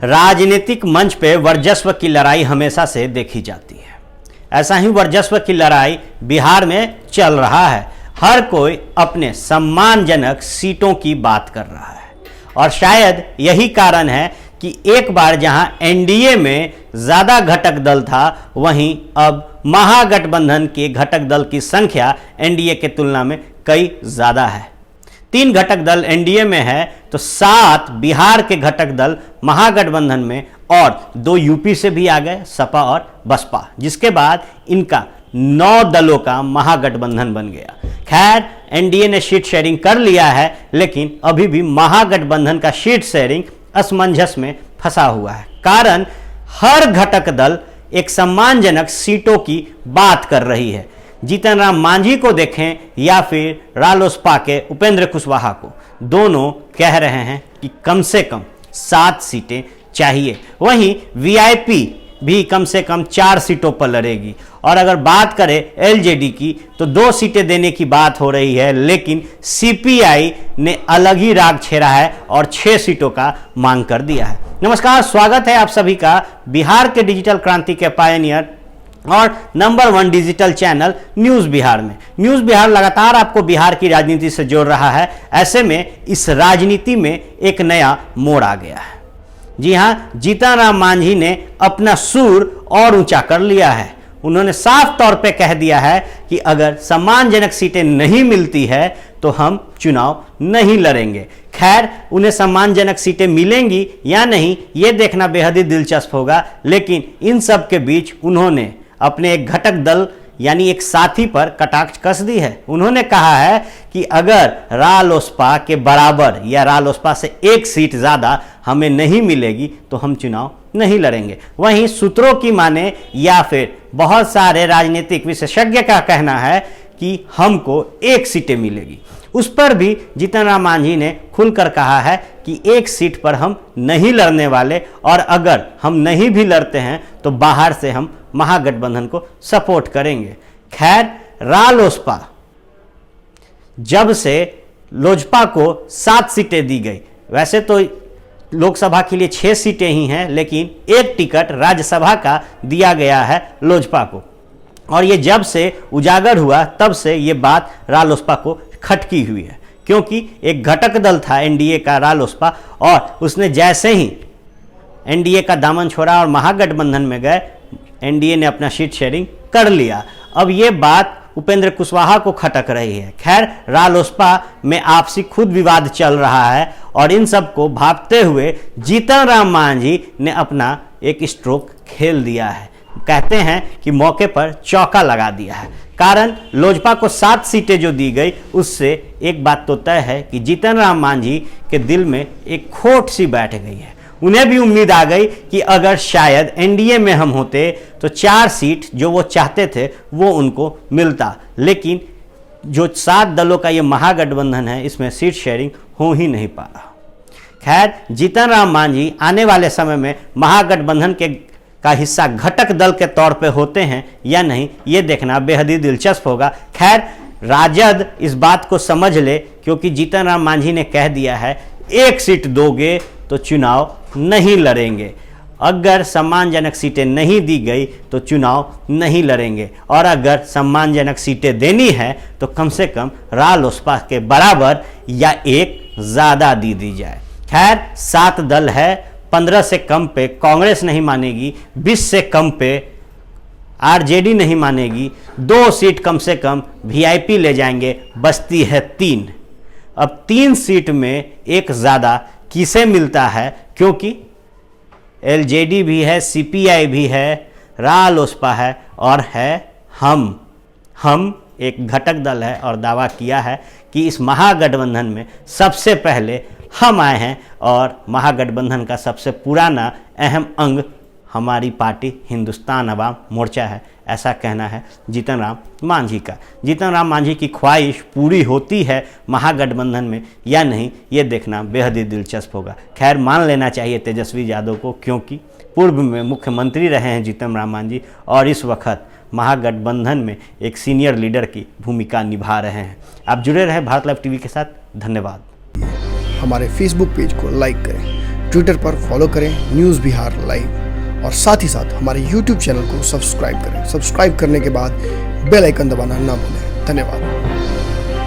राजनीतिक मंच पे वर्चस्व की लड़ाई हमेशा से देखी जाती है। ऐसा ही वर्चस्व की लड़ाई बिहार में चल रहा है। हर कोई अपने सम्मानजनक सीटों की बात कर रहा है और शायद यही कारण है कि एक बार जहां एनडीए में ज्यादा घटक दल था, वहीं अब महागठबंधन के घटक दल की संख्या एनडीए के तुलना में कई ज्यादा है। 3 घटक दल एनडीए में है तो 7 बिहार के घटक दल महागठबंधन में और 2 यूपी से भी आ गए, सपा और बसपा, जिसके बाद इनका 9 दलों का महागठबंधन बन गया। खैर, एनडीए ने सीट शेयरिंग कर लिया है, लेकिन अभी भी महागठबंधन का सीट शेयरिंग असमंजस में फंसा हुआ है। कारण हर घटक दल एक सम्मानजनक सीटों की बात कर रही है। जीतन राम मांझी को देखें या फिर रालोसपा के उपेंद्र कुशवाहा को, दोनों कह रहे हैं कि कम से कम 7 सीटें चाहिए। वहीं वीआईपी भी कम से कम 4 सीटों पर लड़ेगी। और अगर बात करें एलजेडी की तो 2 सीटें देने की बात हो रही है, लेकिन सीपीआई ने अलग ही राग छेड़ा है और 6 सीटों का मांग कर दिया है। नमस्कार, स्वागत है आप सभी का बिहार के डिजिटल क्रांति के पायनियर और number 1 digital channel news Bihar में। न्यूज बिहार लगातार आपको बिहार की राजनीति से जोड़ रहा है। ऐसे में इस राजनीति में एक नया मोड़ आ गया है। जी हां, जीतन राम मांझी ने अपना सुर और ऊंचा कर लिया है। उन्होंने साफ तौर पे कह दिया है कि अगर सम्मानजनक सीटें नहीं मिलती है तो हम चुनाव नहीं लड़ेंगे। खैर, उन्हें सम्मानजनक सीटें मिलेंगी या नहीं, ये देखना बेहद ही दिलचस्प होगा। लेकिन इन सब के बीच उन्होंने अपने एक घटक दल यानी एक साथी पर कटाक्ष कस दी है। उन्होंने कहा है कि अगर रालोसपा के बराबर या रालोसपा से 1 सीट ज़्यादा हमें नहीं मिलेगी तो हम चुनाव नहीं लड़ेंगे। वहीं सूत्रों की माने या फिर बहुत सारे राजनीतिक विशेषज्ञ का कहना है कि हमको 1 सीटें मिलेगी। उस पर भी जीतन राम मांझी ने खुलकर कहा है कि 1 सीट पर हम नहीं लड़ने वाले, और अगर हम नहीं भी लड़ते हैं तो बाहर से हम महागठबंधन को सपोर्ट करेंगे। खैर, रालोसपा जब से लोजपा को 7 सीटें दी गई, वैसे तो लोकसभा के लिए 6 सीटें ही हैं, लेकिन 1 टिकट राज्यसभा का दिया गया है लोजपा को। और ये जब से उजागर हुआ तब से ये बात रालोसपा को खटकी हुई है, क्योंकि एक घटक दल था एनडीए का रालोसपा, और उसने जैसे ही एनडीए का दामन छोड़ा और महागठबंधन में गए, एनडीए ने अपना सीट शेयरिंग कर लिया। अब ये बात उपेंद्र कुशवाहा को खटक रही है। खैर, रालोसपा में आपसी खुद विवाद चल रहा है और इन सब को भांपते हुए जीतन राम मांझी ने अपना एक स्ट्रोक खेल दिया है। कहते हैं कि मौके पर चौका लगा दिया है। कारण लोजपा को 7 सीटें जो दी गई, उससे एक बात तो तय है कि जीतन राम मांझी के दिल में एक खोट सी बैठ गई है। उन्हें भी उम्मीद आ गई कि अगर शायद एनडीए में हम होते तो 4 सीट जो वो चाहते थे वो उनको मिलता, लेकिन जो 7 दलों का ये महागठबंधन है, इसमें सीट शेयरिंग हो ही नहीं पा रहा। खैर, जीतन राम मांझी आने वाले समय में महागठबंधन का हिस्सा घटक दल के तौर पे होते हैं या नहीं, ये देखना बेहद ही दिलचस्प होगा। खैर, राजद इस बात को समझ ले, क्योंकि जीतन राम मांझी ने कह दिया है 1 सीट दोगे तो चुनाव नहीं लड़ेंगे। अगर सम्मानजनक सीटें नहीं दी गई तो चुनाव नहीं लड़ेंगे, और अगर सम्मानजनक सीटें देनी है तो कम से कम रालोसपा के बराबर या 1 ज़्यादा दी जाए। खैर, 7 दल है, 15 से कम पे कांग्रेस नहीं मानेगी, 20 से कम पे आरजेडी नहीं मानेगी, 2 सीट कम से कम वीआईपी ले जाएंगे, बचती है 3। अब 3 सीट में 1 ज़्यादा किसे मिलता है, क्योंकि एलजेडी भी है, सीपीआई भी है, रालोसपा है और है हम एक घटक दल है, और दावा किया है कि इस महागठबंधन में सबसे पहले हम आए हैं, और महागठबंधन का सबसे पुराना अहम अंग हमारी पार्टी हिंदुस्तान अवाम मोर्चा है। ऐसा कहना है जीतन राम मांझी का। जीतन राम मांझी की ख्वाहिश पूरी होती है महागठबंधन में या नहीं, ये देखना बेहद ही दिलचस्प होगा। खैर, मान लेना चाहिए तेजस्वी यादव को, क्योंकि पूर्व में मुख्यमंत्री रहे हैं जीतन राम मांझी, और इस वक्त महागठबंधन में एक सीनियर लीडर की भूमिका निभा रहे हैं। आप जुड़े रहे भारत लाइव टीवी के साथ। धन्यवाद। हमारे फेसबुक पेज को लाइक करें, ट्विटर पर फॉलो करें न्यूज़ बिहार लाइव और साथ ही साथ हमारे यूट्यूब चैनल को सब्सक्राइब करें। सब्सक्राइब करने के बाद बेल आइकन दबाना ना भूलें। धन्यवाद।